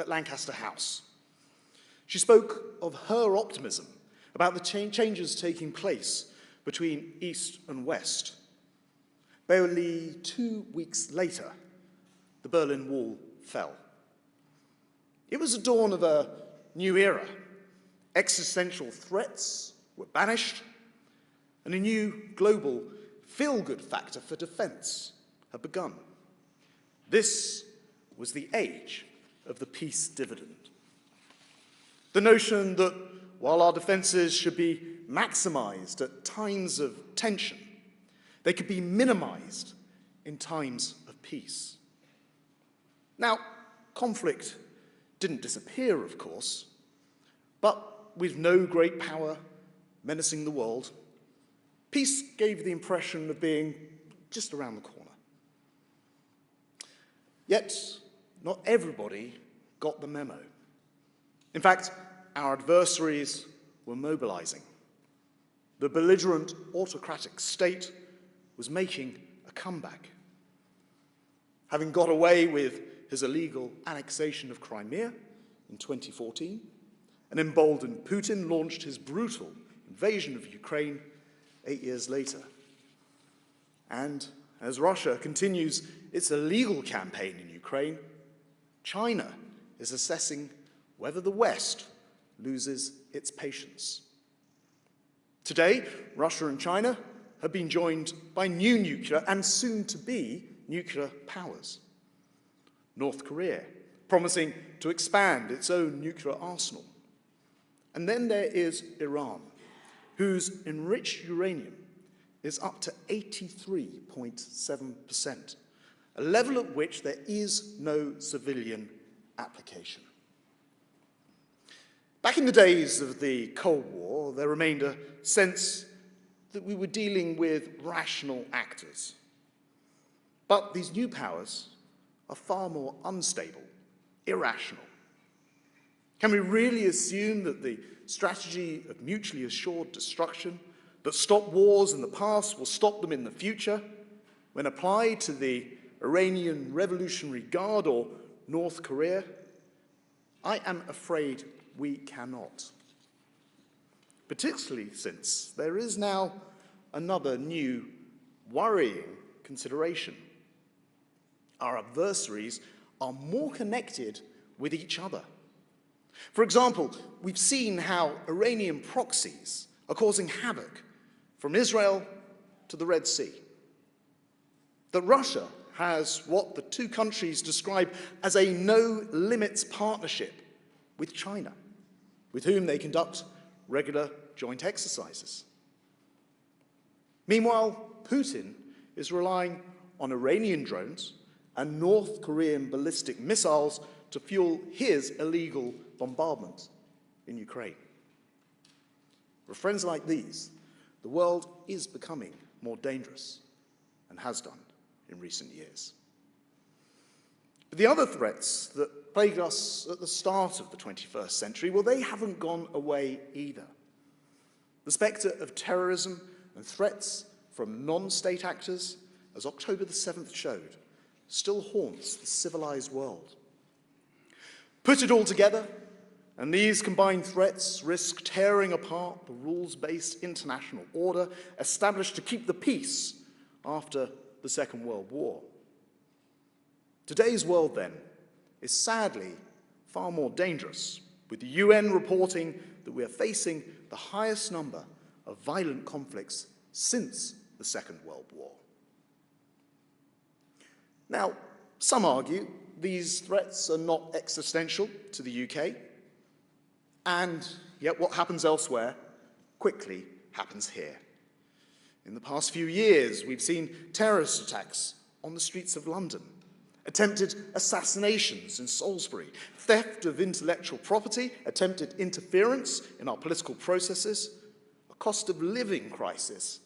at Lancaster House. She spoke of her optimism about the changes taking place between East and West. Barely 2 weeks later, the Berlin Wall fell. It was the dawn of a new era. Existential threats were banished, and a new global feel-good factor for defense had begun. This was the age of the peace dividend. The notion that while our defenses should be maximized at times of tension, they could be minimized in times of peace. Now, conflict didn't disappear, of course, but with no great power menacing the world, peace gave the impression of being just around the corner. Yet, not everybody got the memo. In fact, our adversaries were mobilizing. The belligerent autocratic state was making a comeback. Having got away with his illegal annexation of Crimea in 2014, an emboldened Putin launched his brutal invasion of Ukraine 8 years later. And as Russia continues its illegal campaign in Ukraine, China is assessing whether the West loses its patience. Today, Russia and China have been joined by new nuclear and soon-to-be nuclear powers. North Korea, promising to expand its own nuclear arsenal. And then there is Iran, whose enriched uranium is up to 83.7%, a level at which there is no civilian application. Back in the days of the Cold War, there remained a sense that we were dealing with rational actors. But these new powers are far more unstable, irrational. Can we really assume that the strategy of mutually assured destruction that stopped wars in the past will stop them in the future when applied to the Iranian Revolutionary Guard or North Korea? I am afraid we cannot. Particularly since there is now another new worrying consideration. Our adversaries are more connected with each other. For example, we've seen how Iranian proxies are causing havoc from Israel to the Red Sea. That Russia has what the two countries describe as a no-limits partnership with China, with whom they conduct regular joint exercises. Meanwhile, Putin is relying on Iranian drones and North Korean ballistic missiles to fuel his illegal bombardment in Ukraine. For friends like these, the world is becoming more dangerous and has done in recent years. But the other threats that plagued us at the start of the 21st century, well, they haven't gone away either. The spectre of terrorism and threats from non-state actors, as October the 7th showed, still haunts the civilized world. Put it all together, and these combined threats risk tearing apart the rules-based international order established to keep the peace after the Second World War. Today's world, then, is sadly far more dangerous, with the UN reporting that we are facing the highest number of violent conflicts since the Second World War. Now, some argue these threats are not existential to the UK, and yet what happens elsewhere quickly happens here. In the past few years, we've seen terrorist attacks on the streets of London, attempted assassinations in Salisbury, theft of intellectual property, attempted interference in our political processes, a cost of living crisis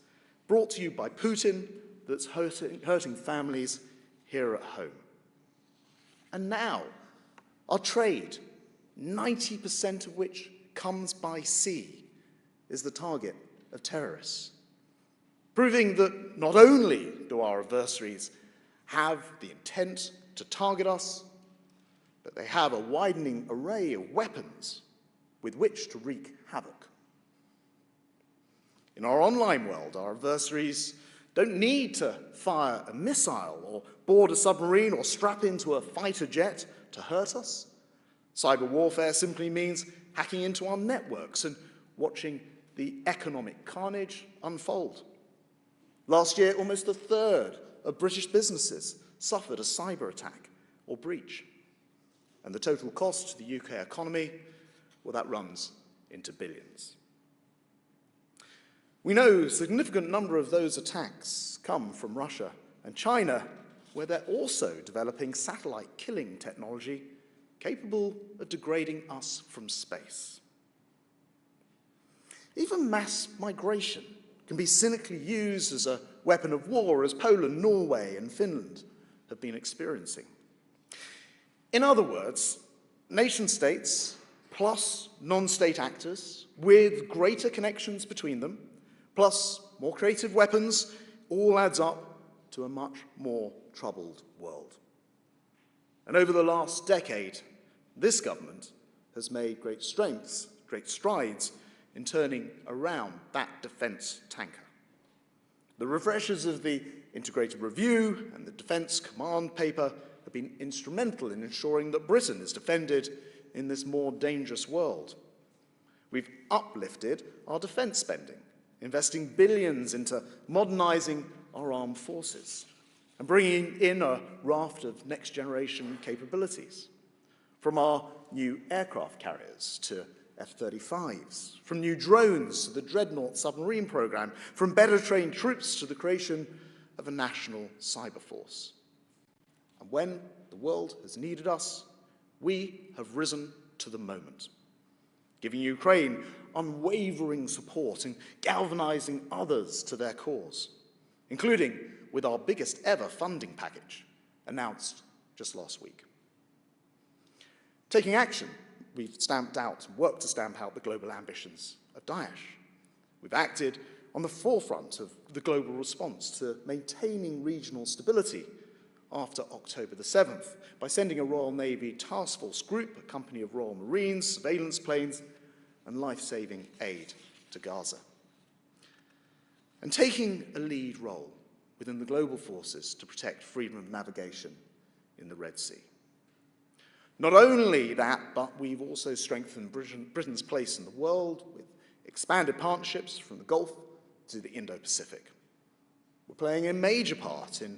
brought to you by Putin that's hurting families here at home. And now, our trade, 90% of which comes by sea, is the target of terrorists, proving that not only do our adversaries have the intent to target us, but they have a widening array of weapons with which to wreak havoc. In our online world, our adversaries don't need to fire a missile or board a submarine or strap into a fighter jet to hurt us. Cyber warfare simply means hacking into our networks and watching the economic carnage unfold. Last year, almost a third of British businesses suffered a cyber attack or breach. And the total cost to the UK economy, well, that runs into billions. We know a significant number of those attacks come from Russia and China, where they're also developing satellite killing technology capable of degrading us from space. Even mass migration can be cynically used as a weapon of war, as Poland, Norway, and Finland have been experiencing. In other words, nation-states plus non-state actors with greater connections between them, plus more creative weapons, all adds up to a much more troubled world. And over the last decade, this government has made great strides in turning around that defence tanker. The refreshers of the Integrated Review and the Defence Command Paper have been instrumental in ensuring that Britain is defended in this more dangerous world. We've uplifted our defence spending, investing billions into modernising our armed forces and bringing in a raft of next-generation capabilities, from our new aircraft carriers to F-35s, from new drones to the Dreadnought submarine programme, from better trained troops to the creation of a national cyber force. And when the world has needed us, we have risen to the moment, giving Ukraine unwavering support and galvanising others to their cause, including with our biggest ever funding package, announced just last week. Taking action, we've worked to stamp out the global ambitions of Daesh. We've acted on the forefront of the global response to maintaining regional stability after October the 7th by sending a Royal Navy task force group, a company of Royal Marines, surveillance planes, and life-saving aid to Gaza. And taking a lead role within the global forces to protect freedom of navigation in the Red Sea. Not only that, but we've also strengthened Britain's place in the world with expanded partnerships from the Gulf to the Indo-Pacific. We're playing a major part in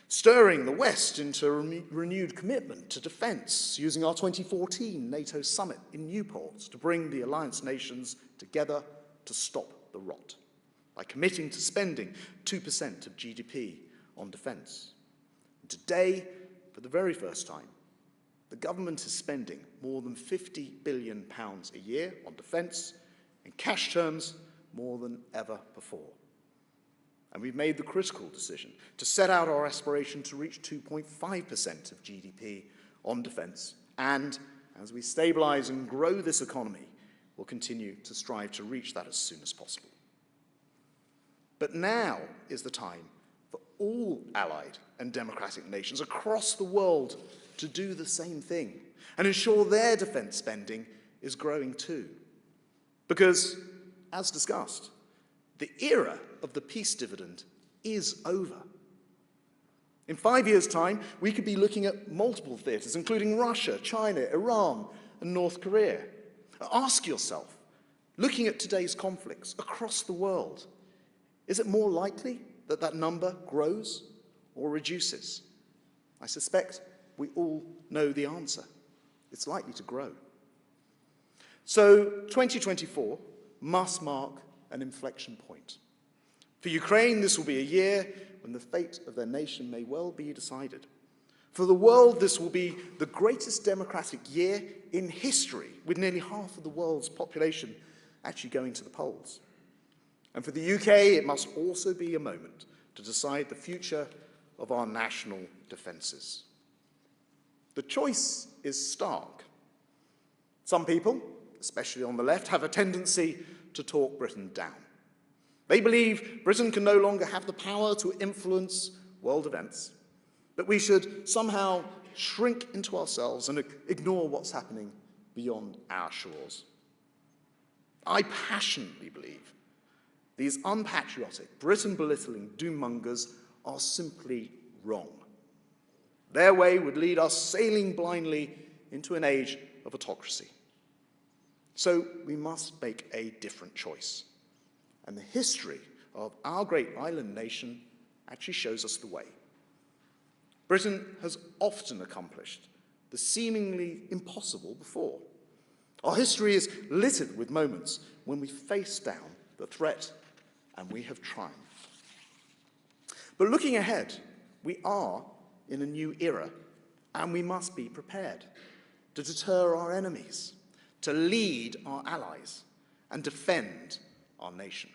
stirring the West into a renewed commitment to defence, using our 2014 NATO summit in Newport to bring the alliance nations together to stop the rot, by committing to spending 2% of GDP on defence. Today, for the very first time, the government is spending more than £50 billion a year on defence, in cash terms, more than ever before. And we've made the critical decision to set out our aspiration to reach 2.5% of GDP on defence, and as we stabilise and grow this economy, we'll continue to strive to reach that as soon as possible. But now is the time for all allied and democratic nations across the world to do the same thing and ensure their defence spending is growing too. Because, as discussed, the era of the peace dividend is over. In 5 years' time, we could be looking at multiple theatres, including Russia, China, Iran, and North Korea. Ask yourself, looking at today's conflicts across the world, is it more likely that that number grows or reduces? I suspect we all know the answer. It's likely to grow. So 2024 must mark an inflection point. For Ukraine, this will be a year when the fate of their nation may well be decided. For the world, this will be the greatest democratic year in history, with nearly half of the world's population actually going to the polls. And for the UK, it must also be a moment to decide the future of our national defences. The choice is stark. Some people, especially on the left, have a tendency to talk Britain down. They believe Britain can no longer have the power to influence world events, that we should somehow shrink into ourselves and ignore what's happening beyond our shores. I passionately believe these unpatriotic, Britain-belittling doommongers are simply wrong. Their way would lead us sailing blindly into an age of autocracy. So we must make a different choice. And the history of our great island nation actually shows us the way. Britain has often accomplished the seemingly impossible before. Our history is littered with moments when we face down the threat and we have triumphed. But looking ahead, we are in a new era, and we must be prepared to deter our enemies, to lead our allies, and defend our nation.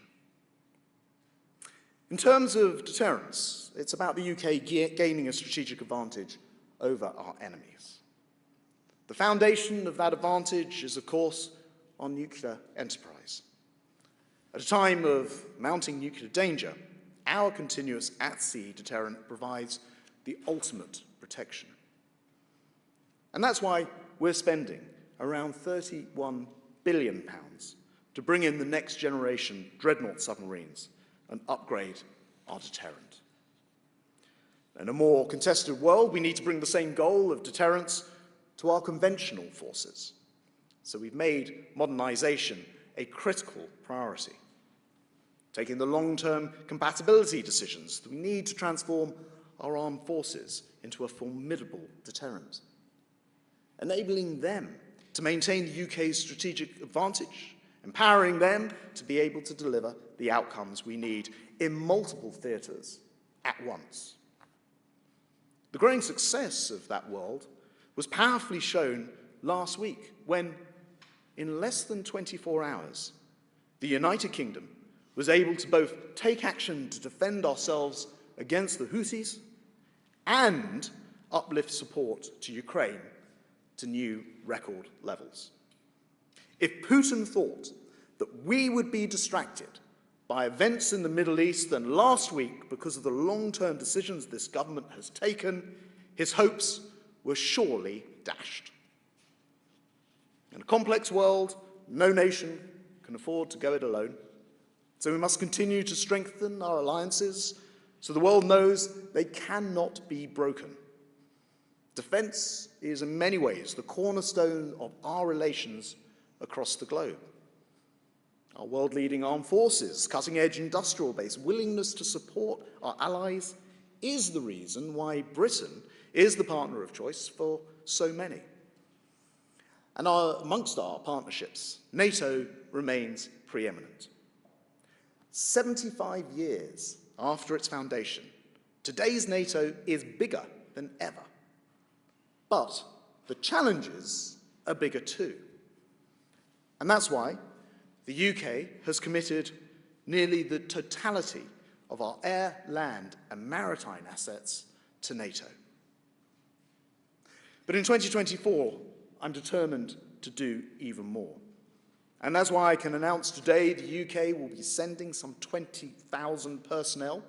In terms of deterrence, it's about the UK gaining a strategic advantage over our enemies. The foundation of that advantage is, of course, our nuclear enterprise. At a time of mounting nuclear danger, our continuous at-sea deterrent provides the ultimate protection. And that's why we're spending around £31 billion to bring in the next generation dreadnought submarines and upgrade our deterrent. In a more contested world, we need to bring the same goal of deterrence to our conventional forces. So we've made modernization a critical priority, taking the long-term compatibility decisions that we need to transform our armed forces into a formidable deterrent, enabling them to maintain the UK's strategic advantage, empowering them to be able to deliver the outcomes we need in multiple theatres at once. The growing success of that world was powerfully shown last week when, in less than 24 hours, the United Kingdom was able to both take action to defend ourselves against the Houthis and uplift support to Ukraine to new record levels. If Putin thought that we would be distracted by events in the Middle East than last week because of the long-term decisions this government has taken, his hopes were surely dashed. In a complex world, no nation can afford to go it alone, so we must continue to strengthen our alliances so the world knows they cannot be broken. Defense is in many ways the cornerstone of our relations across the globe. Our world-leading armed forces, cutting-edge industrial base, willingness to support our allies is the reason why Britain is the partner of choice for so many. And amongst our partnerships, NATO remains preeminent. 75 years after its foundation, today's NATO is bigger than ever. But the challenges are bigger too. And that's why the UK has committed nearly the totality of our air, land, and maritime assets to NATO. But in 2024, I'm determined to do even more. And that's why I can announce today the UK will be sending some 20,000 personnel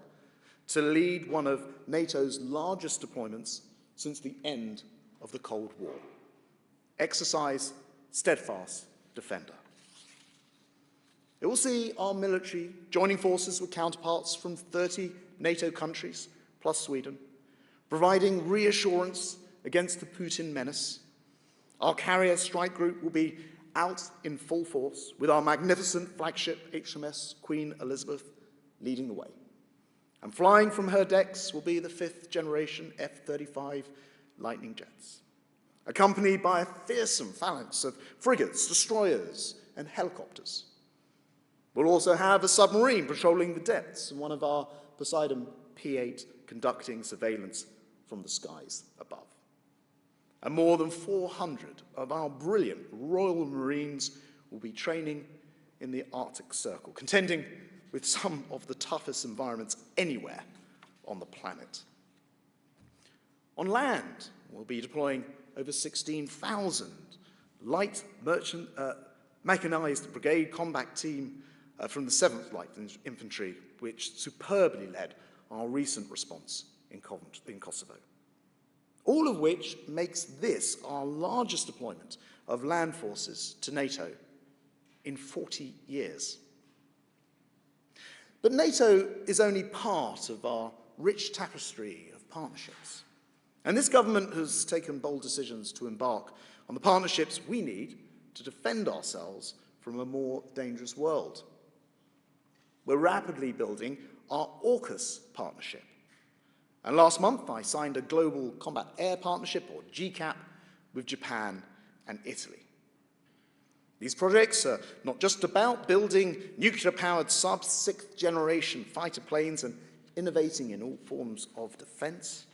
to lead one of NATO's largest deployments since the end of the Cold War. Exercise Steadfast Defender. It will see our military joining forces with counterparts from 30 NATO countries, plus Sweden, providing reassurance against the Putin menace. Our carrier strike group will be out in full force with our magnificent flagship HMS Queen Elizabeth leading the way. And flying from her decks will be the 5th generation F-35 Lightning jets, accompanied by a fearsome phalanx of frigates, destroyers, and helicopters. We'll also have a submarine patrolling the depths and one of our Poseidon P-8 conducting surveillance from the skies above. And more than 400 of our brilliant Royal Marines will be training in the Arctic Circle, contending with some of the toughest environments anywhere on the planet. On land, we'll be deploying over 16,000 light merchant mechanized brigade combat team from the 7th Light Infantry, which superbly led our recent response in Kosovo. all of which makes this our largest deployment of land forces to NATO in 40 years. But NATO is only part of our rich tapestry of partnerships. And this government has taken bold decisions to embark on the partnerships we need to defend ourselves from a more dangerous world. We're rapidly building our AUKUS partnership. And last month, I signed a Global Combat Air Partnership, or GCAP, with Japan and Italy. These projects are not just about building nuclear-powered sub-6th-generation fighter planes and innovating in all forms of defense.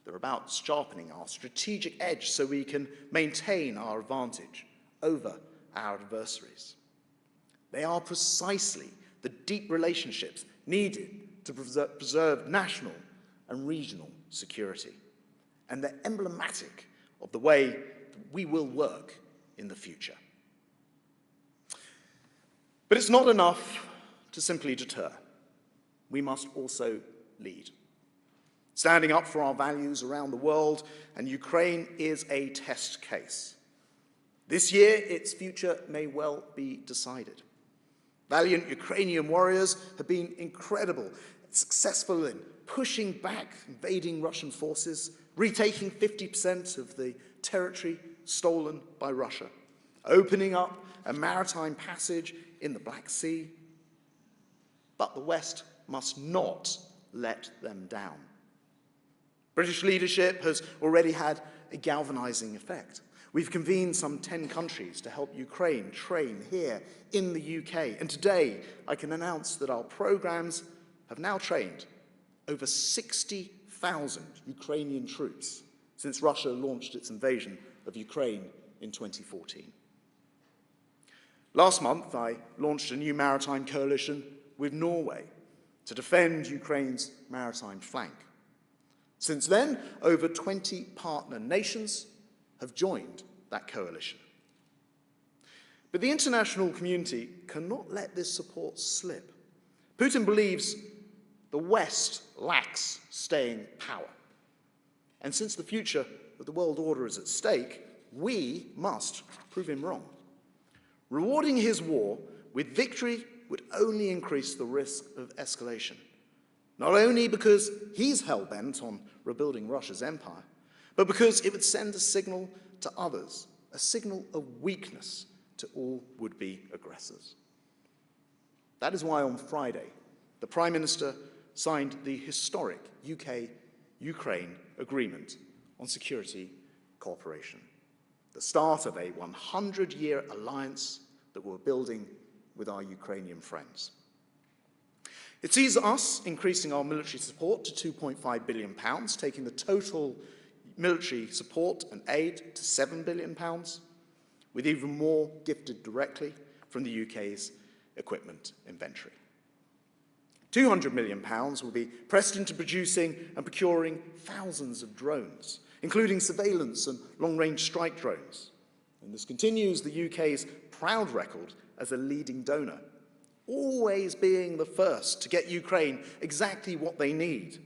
They're about sharpening our strategic edge so we can maintain our advantage over our adversaries. They are precisely the deep relationships needed to preserve national and regional security. And they're emblematic of the way that we will work in the future. But it's not enough to simply deter. We must also lead. Standing up for our values around the world, and Ukraine is a test case. This year, its future may well be decided. Valiant Ukrainian warriors have been incredible, successful in pushing back invading Russian forces, retaking 50% of the territory stolen by Russia, opening up a maritime passage in the Black Sea. But the West must not let them down. British leadership has already had a galvanizing effect. We've convened some 10 countries to help Ukraine train here in the UK. And today, I can announce that our programs have now trained over 60,000 Ukrainian troops since Russia launched its invasion of Ukraine in 2014. Last month, I launched a new maritime coalition with Norway to defend Ukraine's maritime flank. Since then, over 20 partner nations have joined that coalition. But the international community cannot let this support slip. Putin believes the West lacks staying power. And since the future of the world order is at stake, we must prove him wrong. Rewarding his war with victory would only increase the risk of escalation, not only because he's hell-bent on rebuilding Russia's empire, but because it would send a signal to others, a signal of weakness to all would-be aggressors. That is why on Friday, the Prime Minister signed the historic UK-Ukraine Agreement on Security Cooperation, the start of a 100-year alliance that we're building with our Ukrainian friends. It sees us increasing our military support to £2.5 billion, taking the total military support and aid to £7 billion, with even more gifted directly from the UK's equipment inventory. £200 million will be pressed into producing and procuring thousands of drones, including surveillance and long-range strike drones. And this continues the UK's proud record as a leading donor, always being the first to get Ukraine exactly what they need.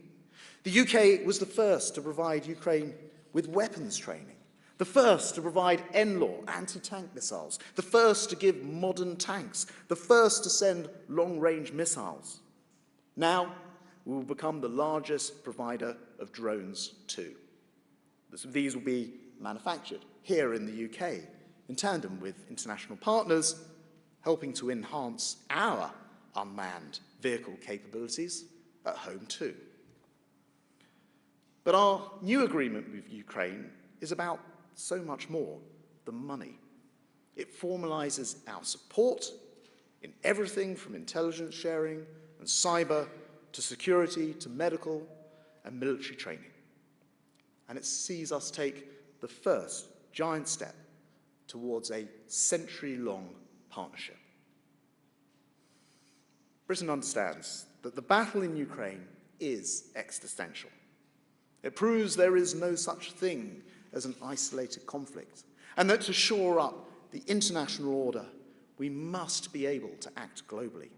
The UK was the first to provide Ukraine with weapons training, the first to provide NLAW anti-tank missiles, the first to give modern tanks, the first to send long-range missiles. Now, we will become the largest provider of drones too. These will be manufactured here in the UK, in tandem with international partners, helping to enhance our unmanned vehicle capabilities at home too. But our new agreement with Ukraine is about so much more than money. It formalizes our support in everything from intelligence sharing and cyber to security to medical and military training. And it sees us take the first giant step towards a century-long partnership. Britain understands that the battle in Ukraine is existential. It proves there is no such thing as an isolated conflict, and that to shore up the international order, we must be able to act globally.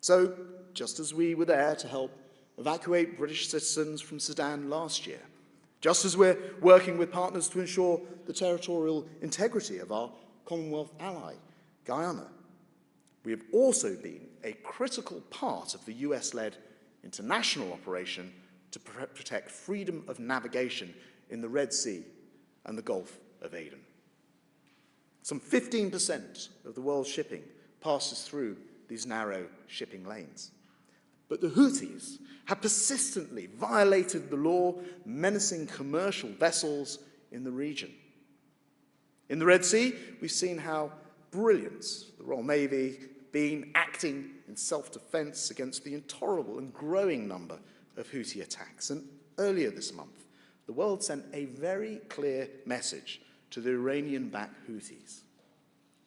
So, just as we were there to help evacuate British citizens from Sudan last year, just as we're working with partners to ensure the territorial integrity of our Commonwealth ally, Guyana. We have also been a critical part of the US-led international operation to protect freedom of navigation in the Red Sea and the Gulf of Aden. Some 15% of the world's shipping passes through these narrow shipping lanes. But the Houthis have persistently violated the law, menacing commercial vessels in the region. In the Red Sea, we've seen how brilliant the Royal Navy been acting in self-defense against the intolerable and growing number of Houthi attacks. And earlier this month, the world sent a very clear message to the Iranian-backed Houthis.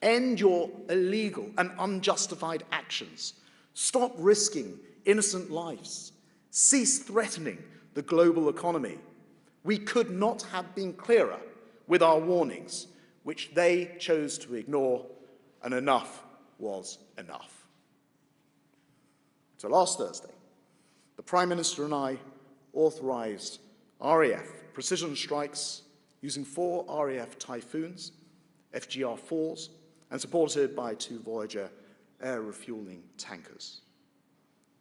End your illegal and unjustified actions. Stop risking innocent lives. Cease threatening the global economy. We could not have been clearer with our warnings, which they chose to ignore, and enough was enough. So last Thursday, the Prime Minister and I authorized RAF precision strikes using 4 RAF Typhoons, FGR-4s, and supported by 2 Voyager air refueling tankers.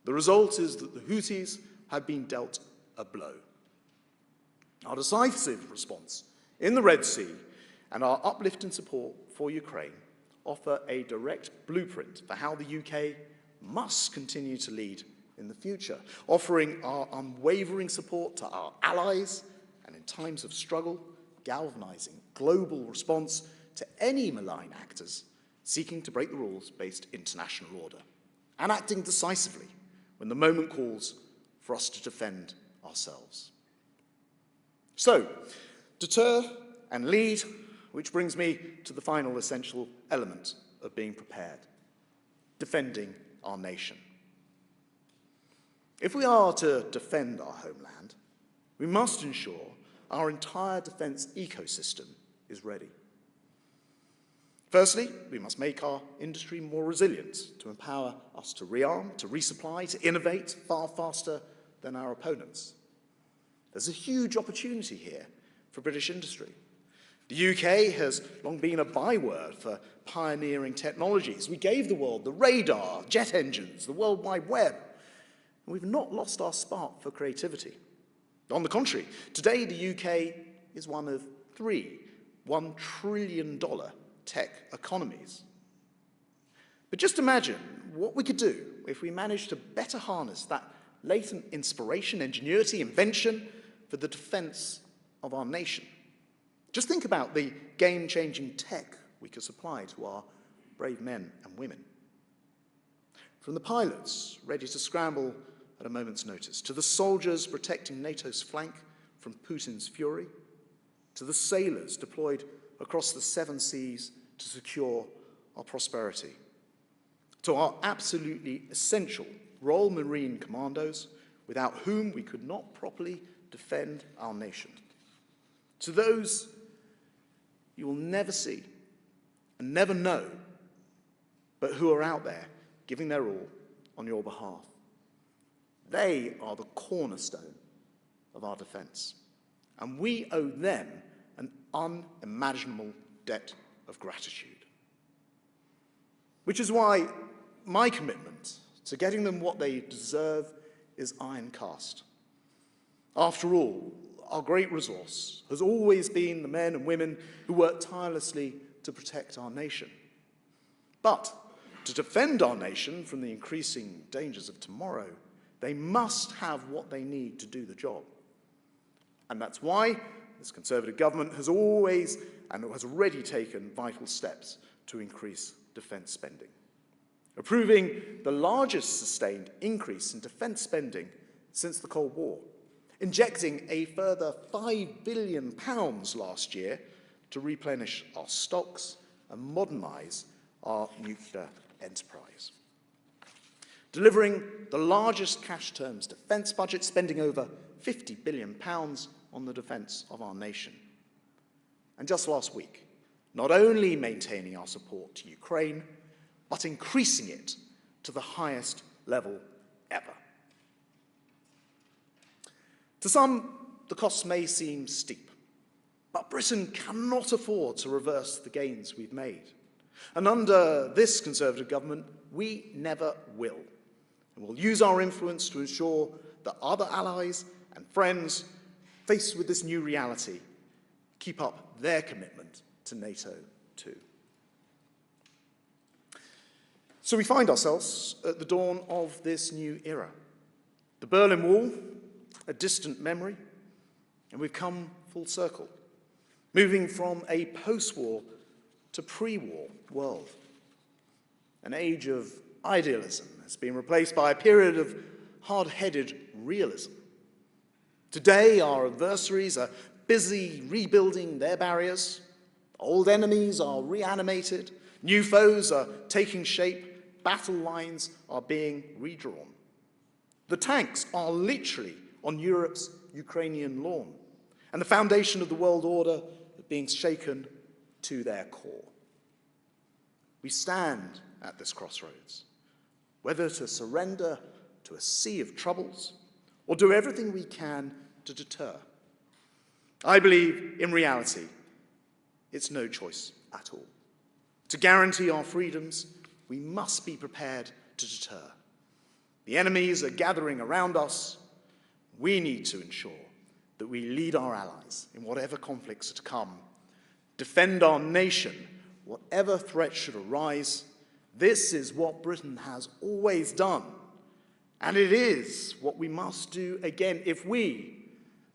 The result is that the Houthis have been dealt a blow. Our decisive response in the Red Sea and our uplifting support for Ukraine offer a direct blueprint for how the UK must continue to lead in the future, offering our unwavering support to our allies and in times of struggle, galvanizing global response to any malign actors seeking to break the rules-based international order, and acting decisively when the moment calls for us to defend ourselves. So, deter and lead, which brings me to the final essential element of being prepared: defending our nation. If we are to defend our homeland, we must ensure our entire defence ecosystem is ready. Firstly, we must make our industry more resilient to empower us to rearm, to resupply, to innovate far faster than our opponents. There's a huge opportunity here for British industry. The UK has long been a byword for pioneering technologies. We gave the world the radar, jet engines, the World Wide Web, and we've not lost our spark for creativity. On the contrary, today the UK is one of 3 $1 trillion tech economies. But just imagine what we could do if we managed to better harness that latent inspiration, ingenuity, invention for the defense of our nation. Just think about the game-changing tech we could supply to our brave men and women. From the pilots ready to scramble at a moment's notice, to the soldiers protecting NATO's flank from Putin's fury, to the sailors deployed across the 7 seas to secure our prosperity, to our absolutely essential Royal Marine Commandos, without whom we could not properly defend our nation, to those you will never see and never know, but who are out there giving their all on your behalf. They are the cornerstone of our defence, and we owe them an unimaginable debt of gratitude. Which is why my commitment to getting them what they deserve is iron cast. After all, our great resource has always been the men and women who work tirelessly to protect our nation. But to defend our nation from the increasing dangers of tomorrow, they must have what they need to do the job. And that's why this Conservative government has always and has already taken vital steps to increase defence spending, approving the largest sustained increase in defence spending since the Cold War, injecting a further £5 billion last year to replenish our stocks and modernise our nuclear enterprise, delivering the largest cash terms defence budget, spending over £50 billion on the defence of our nation. And just last week, not only maintaining our support to Ukraine, but increasing it to the highest level ever. To some, the costs may seem steep, but Britain cannot afford to reverse the gains we've made. And under this Conservative government, we never will. And we'll use our influence to ensure that other allies and friends faced with this new reality keep up their commitment to NATO too. So we find ourselves at the dawn of this new era. The Berlin Wall, a distant memory, and we've come full circle, moving from a post-war to pre-war world. An age of idealism has been replaced by a period of hard-headed realism. Today, our adversaries are busy rebuilding their barriers. Old enemies are reanimated. New foes are taking shape. Battle lines are being redrawn. The tanks are literally on Europe's Ukrainian lawn, and the foundation of the world order are being shaken to their core. We stand at this crossroads, whether to surrender to a sea of troubles or do everything we can to deter. I believe, in reality, it's no choice at all. To guarantee our freedoms, we must be prepared to deter. The enemies are gathering around us. We need to ensure that we lead our allies in whatever conflicts are to come, defend our nation, whatever threat should arise. This is what Britain has always done, and it is what we must do again if we,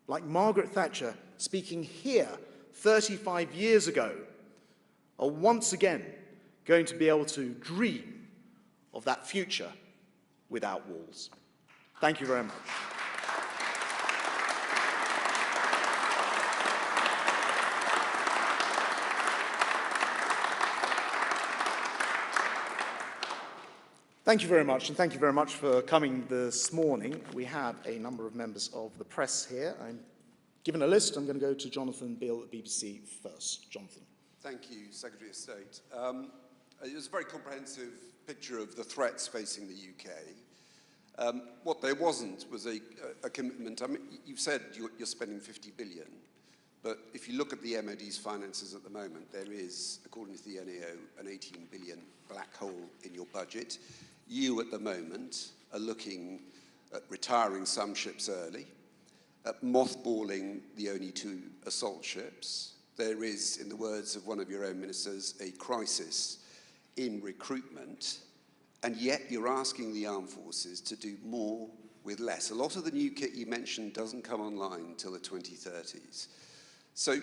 like Margaret Thatcher speaking here 35 years ago, are once again going to be able to dream of that future without walls. Thank you very much. Thank you very much, and thank you very much for coming this morning. We have a number of members of the press here. I'm given a list. I'm going to go to Jonathan Beale at BBC first. Jonathan. Thank you, Secretary of State. It was a very comprehensive picture of the threats facing the UK. What there wasn't was a commitment. I mean, you've said you're spending 50 billion, but if you look at the MOD's finances at the moment, there is, according to the NAO, an 18 billion black hole in your budget. You, at the moment, are looking at retiring some ships early, at mothballing the only 2 assault ships. There is, in the words of one of your own ministers, a crisis in recruitment, and yet you're asking the armed forces to do more with less. A lot of the new kit you mentioned doesn't come online until the 2030s. So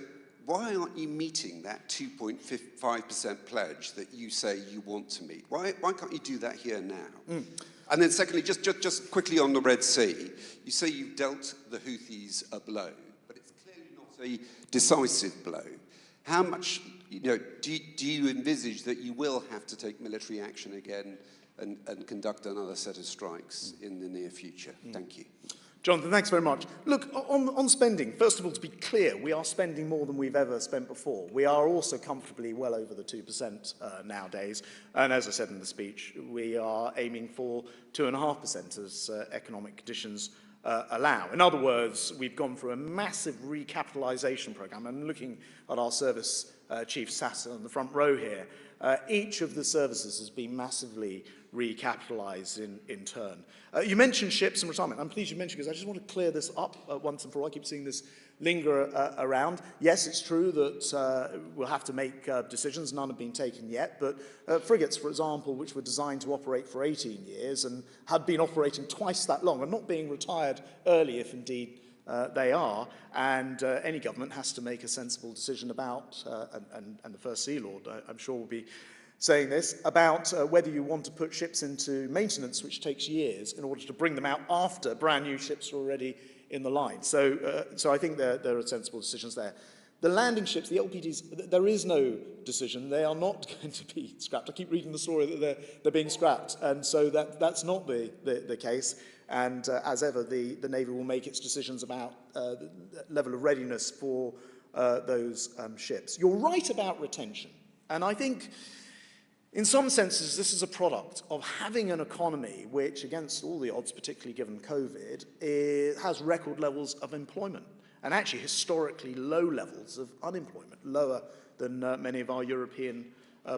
why aren't you meeting that 2.5% pledge that you say you want to meet? Why can't you do that here now? And then secondly, just quickly on the Red Sea, you say you've dealt the Houthis a blow, but it's clearly not a decisive blow. How much, do you envisage that you will have to take military action again and conduct another set of strikes in the near future? Thank you. Jonathan, thanks very much. Look, on spending, first of all, to be clear, we are spending more than we've ever spent before. We are also comfortably well over the 2% nowadays. And as I said in the speech, we are aiming for 2.5% as economic conditions allow. In other words, we've gone through a massive recapitalisation programme. And looking at our service chief sat on the front row here, each of the services has been massively recapitalised in turn. You mentioned ships and retirement. I'm pleased you mentioned, because I just want to clear this up once and for all. I keep seeing this linger around. Yes, it's true that we'll have to make decisions. None have been taken yet, but frigates, for example, which were designed to operate for 18 years and had been operating twice that long, are not being retired early, if indeed they are, and any government has to make a sensible decision about, and the First Sea Lord, I'm sure, will be saying this, about whether you want to put ships into maintenance, which takes years, in order to bring them out after brand new ships are already in the line. So I think there are sensible decisions there. The landing ships, the LPDs, there is no decision. They are not going to be scrapped. I keep reading the story that they're being scrapped, and so that's not the case. And as ever, the Navy will make its decisions about the level of readiness for those ships. You're right about retention, and I think in some senses this is a product of having an economy which, against all the odds, particularly given COVID, has record levels of employment. and actually historically low levels of unemployment, lower than many of our European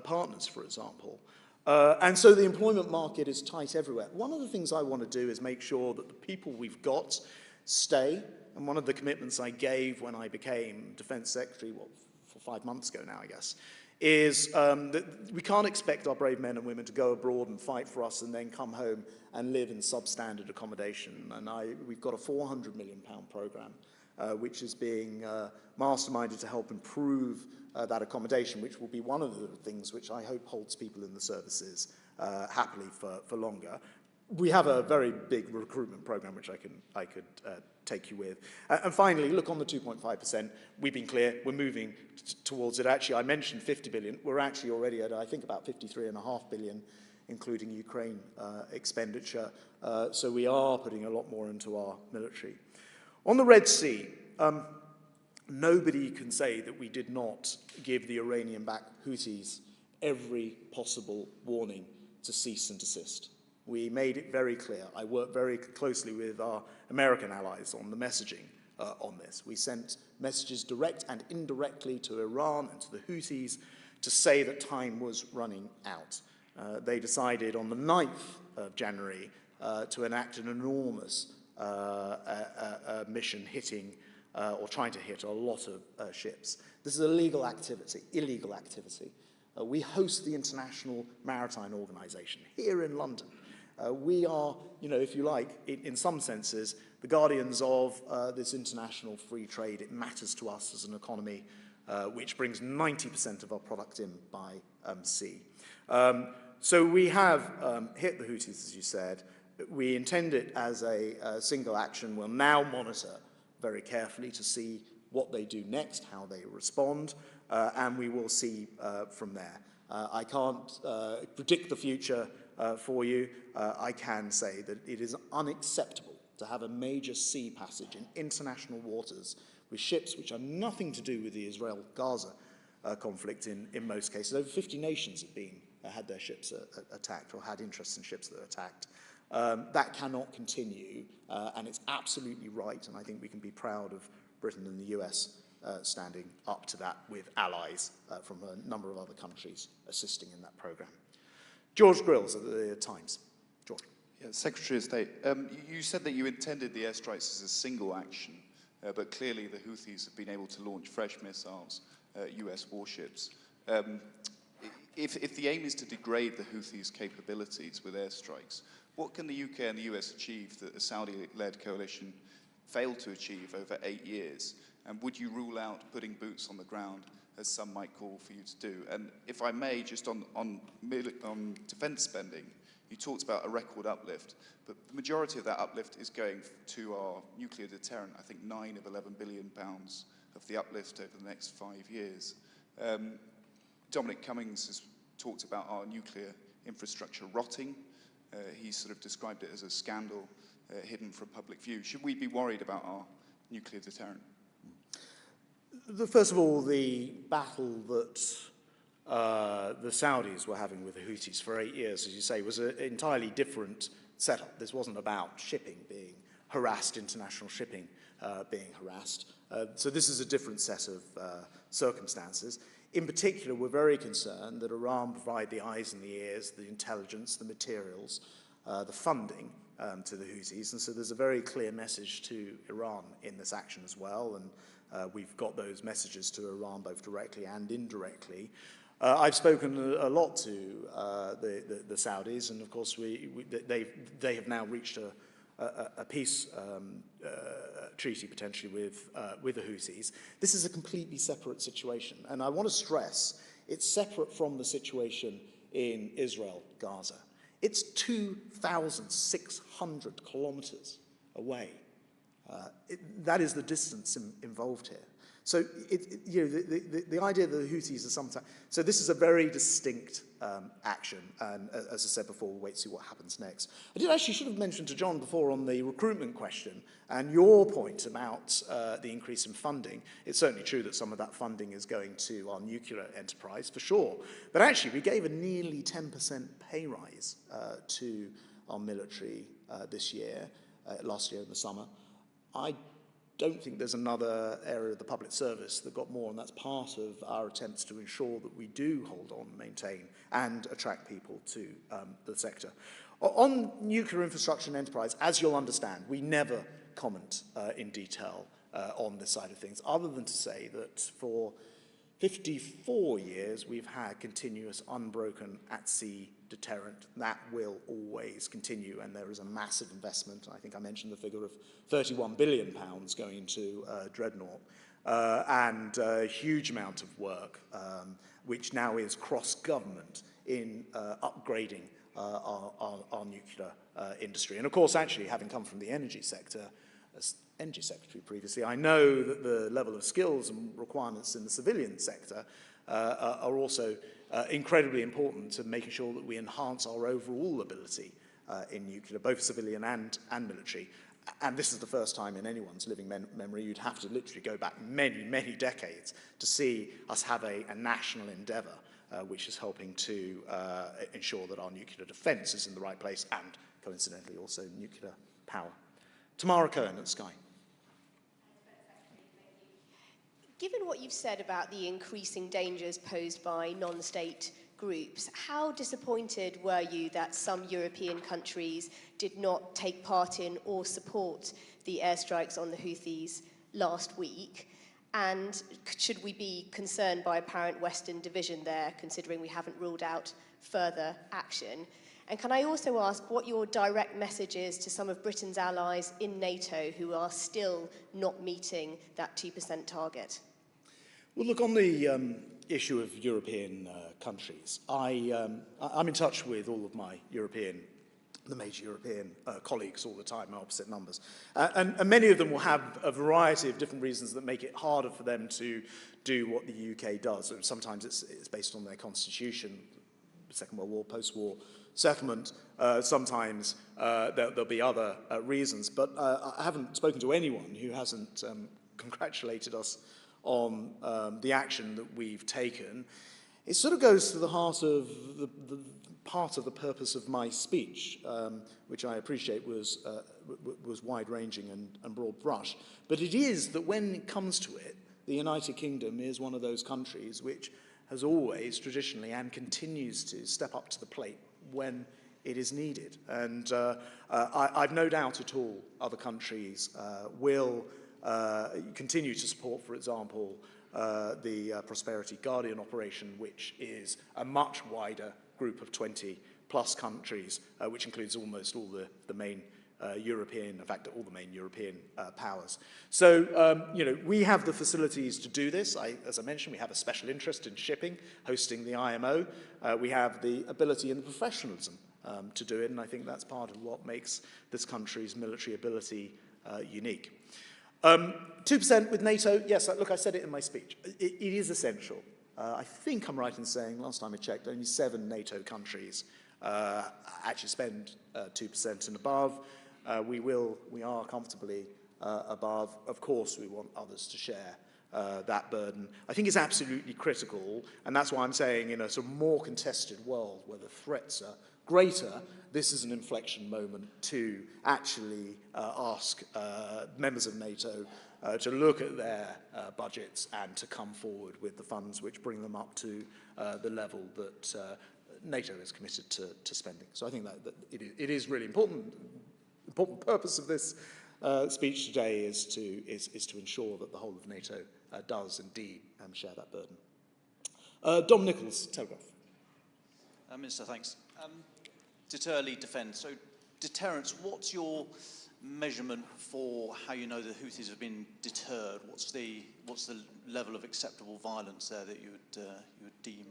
partners, for example. And so the employment market is tight everywhere. One of the things I want to do is make sure that the people we've got stay. And one of the commitments I gave when I became Defense Secretary, 5 months ago now, I guess, is that we can't expect our brave men and women to go abroad and fight for us and then come home and live in substandard accommodation. And we've got a £400 million programme, which is being masterminded to help improve that accommodation, which will be one of the things which I hope holds people in the services happily for longer. We have a very big recruitment program, which I could take you with. And finally, look, on the 2.5%, we've been clear, we're moving towards it. Actually, I mentioned 50 billion. We're actually already at, I think, about 53.5 billion, including Ukraine expenditure. So we are putting a lot more into our military. On the Red Sea, nobody can say that we did not give the Iranian-backed Houthis every possible warning to cease and desist. We made it very clear. I worked very closely with our American allies on the messaging on this. We sent messages direct and indirectly to Iran and to the Houthis to say that time was running out. They decided on the 9th of January to enact an enormous mission hitting or trying to hit a lot of ships. This is illegal activity. We host the International Maritime Organization here in London. We are, if you like, in some senses, the guardians of this international free trade. It matters to us as an economy which brings 90% of our product in by sea. So we have hit the Houthis, as you said. We intend it as a single action. We'll now monitor very carefully to see what they do next, how they respond, and we will see from there. I can't predict the future for you. I can say that it is unacceptable to have a major sea passage in international waters with ships which are nothing to do with the Israel-Gaza conflict in most cases. Over 50 nations have had their ships attacked or had interest in ships that are attacked. That cannot continue, and it's absolutely right, and I think we can be proud of Britain and the US standing up to that with allies from a number of other countries assisting in that programme. George Grills at the Times. George. Yeah, Secretary of State, you said that you intended the airstrikes as a single action, but clearly the Houthis have been able to launch fresh missiles, US warships. If the aim is to degrade the Houthis' capabilities with airstrikes, what can the UK and the US achieve that the Saudi-led coalition failed to achieve over 8 years? And would you rule out putting boots on the ground, as some might call for you to do? And if I may, just on defence spending, you talked about a record uplift, but the majority of that uplift is going to our nuclear deterrent. I think 9 of 11 billion pounds of the uplift over the next 5 years. Dominic Cummings has talked about our nuclear infrastructure rotting. He sort of described it as a scandal hidden from public view. Should we be worried about our nuclear deterrent? First of all, the battle that the Saudis were having with the Houthis for 8 years, as you say, was an entirely different setup. This wasn't about shipping being harassed, international shipping being harassed. So this is a different set of circumstances. In particular, we're very concerned that Iran provide the eyes and the ears, the intelligence, the materials, the funding to the Houthis. And so there's a very clear message to Iran in this action as well. And we've got those messages to Iran both directly and indirectly. I've spoken a lot to the Saudis, and of course they have now reached a peace treaty potentially with the Houthis. This is a completely separate situation, and I want to stress it's separate from the situation in Israel-Gaza. It's 2,600 kilometers away. That is the distance involved here. So the idea that the Houthis are sometimes... So this is a very distinct action, and as I said before, we'll wait to see what happens next. I should have mentioned to John before on the recruitment question and your point about the increase in funding. It's certainly true that some of that funding is going to our nuclear enterprise, for sure. But actually, we gave a nearly 10% pay rise to our military this year, last year in the summer. I don't think there's another area of the public service that got more, and that's part of our attempts to ensure that we do hold on, maintain, and attract people to the sector. On nuclear infrastructure and enterprise, as you'll understand, we never comment in detail on this side of things, other than to say that for 54 years we've had continuous, unbroken, at-sea deterrent. That will always continue, and there is a massive investment. I think I mentioned the figure of £31 billion going into Dreadnought, and a huge amount of work, which now is cross-government in upgrading our nuclear industry. And of course, actually, having come from the energy sector, as Energy Secretary previously, I know that the level of skills and requirements in the civilian sector are also incredibly important to making sure that we enhance our overall ability in nuclear, both civilian and military. And this is the first time in anyone's living memory. You'd have to literally go back many, many decades to see us have a national endeavour which is helping to ensure that our nuclear defence is in the right place, and coincidentally also nuclear power. Tamara Cohen at Sky. Given what you've said about the increasing dangers posed by non-state groups, how disappointed were you that some European countries did not take part in or support the airstrikes on the Houthis last week? And should we be concerned by apparent Western division there, considering we haven't ruled out further action? And can I also ask what your direct message is to some of Britain's allies in NATO who are still not meeting that 2% target? Well, look, on the issue of European countries, I'm in touch with all of my the major European colleagues all the time, opposite numbers. And many of them will have a variety of different reasons that make it harder for them to do what the UK does. And sometimes it's based on their constitution, Second World War, post-war settlement. Sometimes there'll be other reasons. But I haven't spoken to anyone who hasn't congratulated us on the action that we've taken. It sort of goes to the heart of the part of the purpose of my speech, which I appreciate was wide-ranging and broad brush. But it is that when it comes to it, the United Kingdom is one of those countries which has always, traditionally, and continues to step up to the plate when it is needed. And I've no doubt at all other countries will continue to support, for example, the Prosperity Guardian operation, which is a much wider group of 20-plus countries, which includes almost all the main European, in fact, all the main European powers. So, we have the facilities to do this. As I mentioned, we have a special interest in shipping, hosting the IMO. We have the ability and the professionalism to do it, and I think that's part of what makes this country's military ability unique. 2% with NATO, yes, look, I said it in my speech. It is essential. I think I'm right in saying, last time I checked, only 7 NATO countries actually spend 2% and above. We are comfortably above. Of course, we want others to share that burden. I think it's absolutely critical, and that's why I'm saying in a sort of more contested world where the threats are greater, this is an inflection moment to actually ask members of NATO to look at their budgets and to come forward with the funds which bring them up to the level that NATO is committed to spending. So I think that it is really important. Important purpose of this speech today is to ensure that the whole of NATO does indeed share that burden. Dom Nichols, Telegraph. Minister, thanks. Deter, lead, defend. So, deterrence, what's your measurement for how you know the Houthis have been deterred? What's the level of acceptable violence there that you would deem?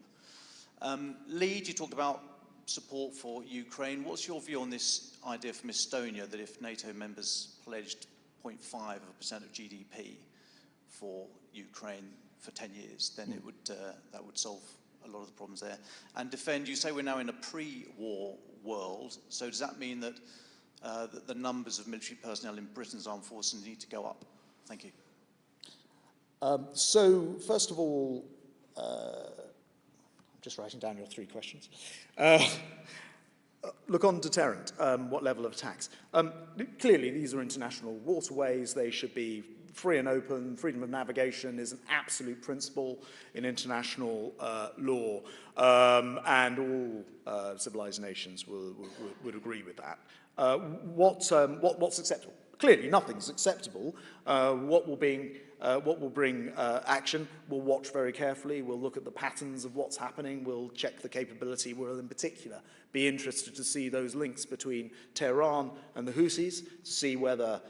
Lead, you talked about support for Ukraine. What's your view on this idea from Estonia that if NATO members pledged 0.5% of GDP for Ukraine for 10 years, then it would that would solve a lot of the problems there? And defend, you say we're now in a pre-war world, so does that mean that that the numbers of military personnel in Britain's armed forces need to go up? Thank you. So, first of all, I'm just writing down your 3 questions. Look, on deterrent, what level of attacks? Clearly, these are international waterways. They should be free and open, freedom of navigation is an absolute principle in international law, and all civilized nations would agree with that. What's acceptable? Clearly, nothing's acceptable. What will bring action? We'll watch very carefully. We'll look at the patterns of what's happening. We'll check the capability. We'll, in particular, be interested to see those links between Tehran and the Houthis, to see whether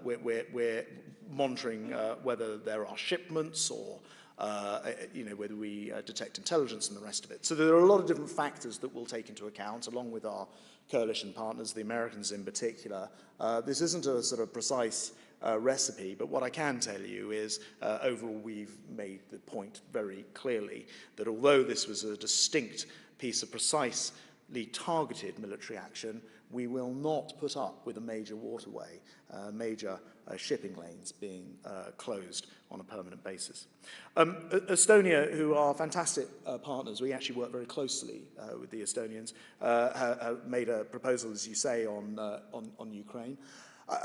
we're monitoring whether there are shipments or whether we detect intelligence and the rest of it. So there are a lot of different factors that we'll take into account, along with our coalition partners, the Americans in particular. This isn't a sort of precise recipe, but what I can tell you is overall we've made the point very clearly that although this was a distinct piece of precisely targeted military action, we will not put up with a major waterway, major shipping lanes being closed on a permanent basis. Estonia, who are fantastic partners, we actually work very closely with the Estonians, have made a proposal, as you say, on Ukraine.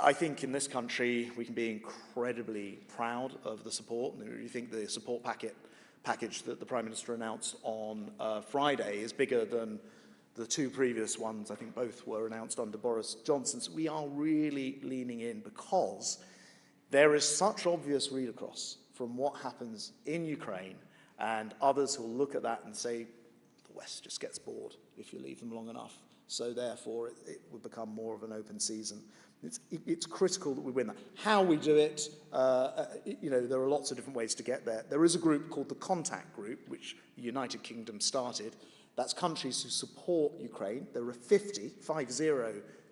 I think in this country we can be incredibly proud of the support. And you think the support package that the Prime Minister announced on Friday is bigger than the two previous ones. I think both were announced under Boris Johnson. So we are really leaning in because there is such obvious read across from what happens in Ukraine, and others will look at that and say, the West just gets bored if you leave them long enough. So therefore it would become more of an open season. It's critical that we win that. How we do it, there are lots of different ways to get there. There is a group called the Contact Group, which the United Kingdom started. That's countries who support Ukraine. There are 50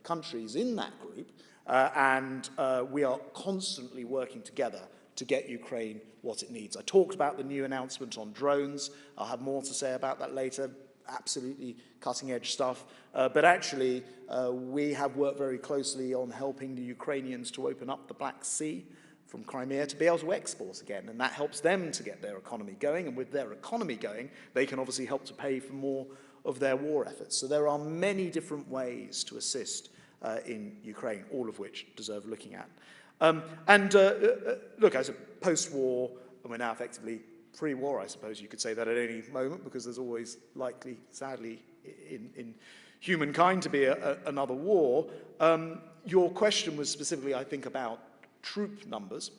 countries in that group, and we are constantly working together to get Ukraine what it needs. I talked about the new announcement on drones. I'll have more to say about that later. Absolutely cutting-edge stuff. But actually, we have worked very closely on helping the Ukrainians to open up the Black Sea from Crimea to be able to export again, and that helps them to get their economy going, and with their economy going, they can obviously help to pay for more of their war efforts. So there are many different ways to assist in Ukraine, all of which deserve looking at. Look, as a post-war, and we're now effectively pre-war, I suppose you could say that at any moment, because there's always likely, sadly, in humankind to be another war. Your question was specifically, I think, about troop numbers.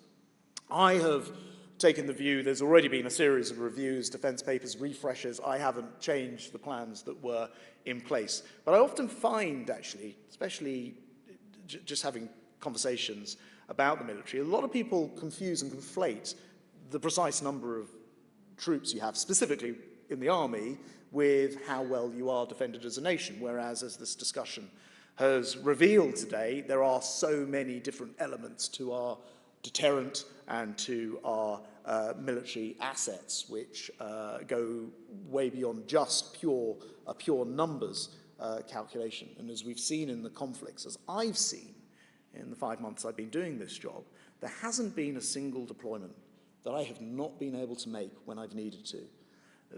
I have taken the view, there's already been a series of reviews, defence papers, refreshers. I haven't changed the plans that were in place. But I often find, actually, especially just having conversations about the military, a lot of people confuse and conflate the precise number of troops you have, specifically in the army, with how well you are defended as a nation, whereas, as this discussion has revealed today, there are so many different elements to our deterrent and to our military assets, which go way beyond just a pure numbers calculation. And as we've seen in the conflicts, as I've seen in the 5 months I've been doing this job, there hasn't been a single deployment that I have not been able to make when I've needed to.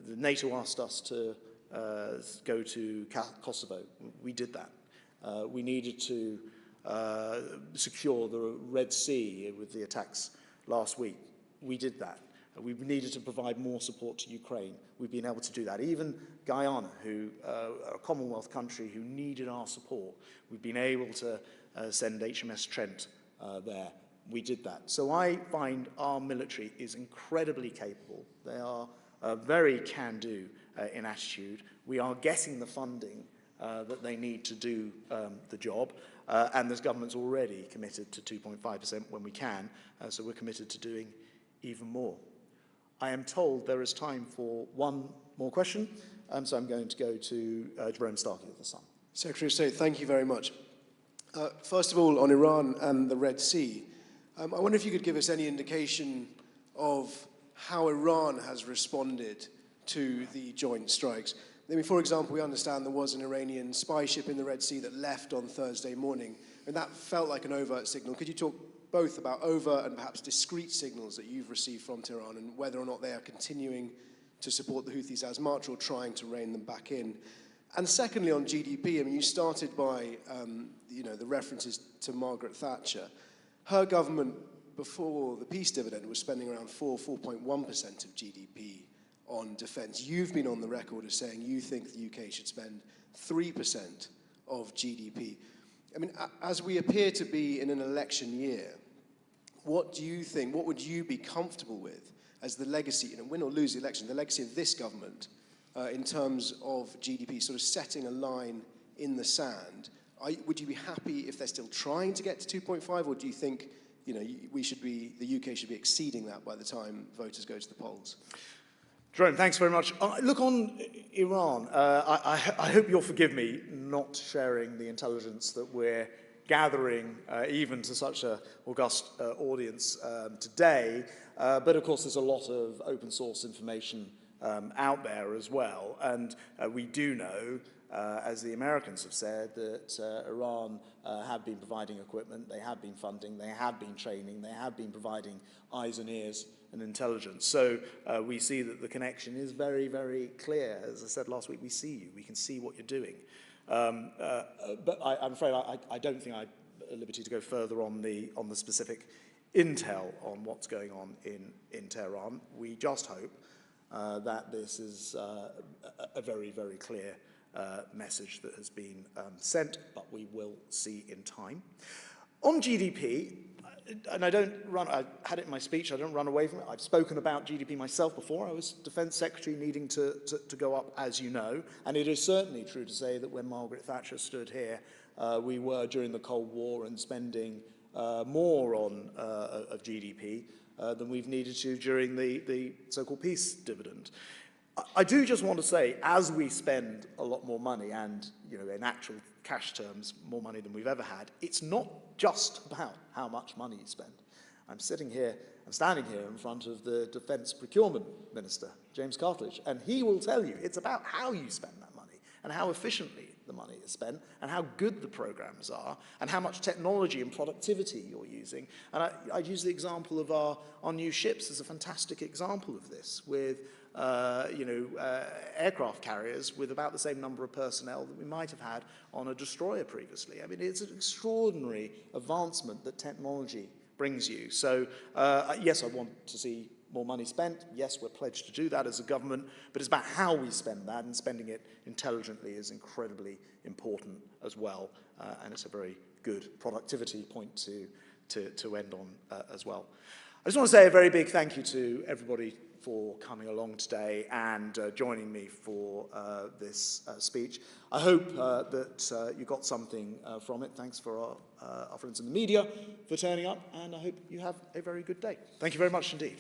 The NATO asked us to go to Kosovo. We did that. We needed to secure the Red Sea with the attacks last week. We did that. We needed to provide more support to Ukraine. We've been able to do that. Even Guyana, who a Commonwealth country who needed our support, we've been able to send HMS Trent there. We did that. So I find our military is incredibly capable. They are very can-do in attitude. We are getting the funding that they need to do the job, and this government's already committed to 2.5% when we can, so we're committed to doing even more. I am told there is time for one more question, so I'm going to go to Jerome Starkey of The Sun. Secretary of State, thank you very much. First of all, on Iran and the Red Sea, I wonder if you could give us any indication of how Iran has responded to the joint strikes. I mean, for example, we understand there was an Iranian spy ship in the Red Sea that left on Thursday morning, and that felt like an overt signal. Could you talk both about overt and perhaps discrete signals that you've received from Tehran and whether or not they are continuing to support the Houthis as much or trying to rein them back in? And secondly, on GDP, I mean, you started by, the references to Margaret Thatcher. Her government before the peace dividend, was spending around 4.1% of GDP on defence. You've been on the record as saying you think the UK should spend 3% of GDP. I mean, as we appear to be in an election year, what do you think, what would you be comfortable with as the legacy, win or lose the election, the legacy of this government in terms of GDP, sort of setting a line in the sand? Would you be happy if they're still trying to get to 2.5, or do you think the UK should be exceeding that by the time voters go to the polls? Jerome, thanks very much. Look, on Iran, I hope you'll forgive me not sharing the intelligence that we're gathering, even to such an august audience today. But of course, there's a lot of open source information out there as well. And we do know, as the Americans have said, that Iran have been providing equipment, they have been funding, they have been training, they have been providing eyes and ears and intelligence. So we see that the connection is very, very clear. As I said last week, we see you, we can see what you're doing. But I'm afraid I don't think I'm at liberty to go further on the specific intel on what's going on in Tehran. We just hope that this is a very, very clear message that has been sent, but we will see in time. On GDP, and I had it in my speech, I don't run away from it. I've spoken about GDP myself before. I was Defence Secretary needing to go up, as you know, and it is certainly true to say that when Margaret Thatcher stood here, we were, during the Cold War, and spending more of GDP than we've needed to during the so-called peace dividend. I do just want to say, as we spend a lot more money, and in actual cash terms, more money than we've ever had, it's not just about how much money you spend. I'm standing here in front of the Defence Procurement Minister, James Cartledge, and he will tell you it's about how you spend that money and how efficiently the money is spent and how good the programs are and how much technology and productivity you're using. And I'd use the example of our new ships as a fantastic example of this, with aircraft carriers with about the same number of personnel that we might have had on a destroyer previously. I mean, it's an extraordinary advancement that technology brings you. So, yes, I want to see more money spent. Yes, we're pledged to do that as a government, but it's about how we spend that, and spending it intelligently is incredibly important as well, and it's a very good productivity point to end on as well. I just want to say a very big thank you to everybody for coming along today and joining me for this speech. I hope that you got something from it. Thanks for our friends in the media for turning up, and I hope you have a very good day. Thank you very much indeed.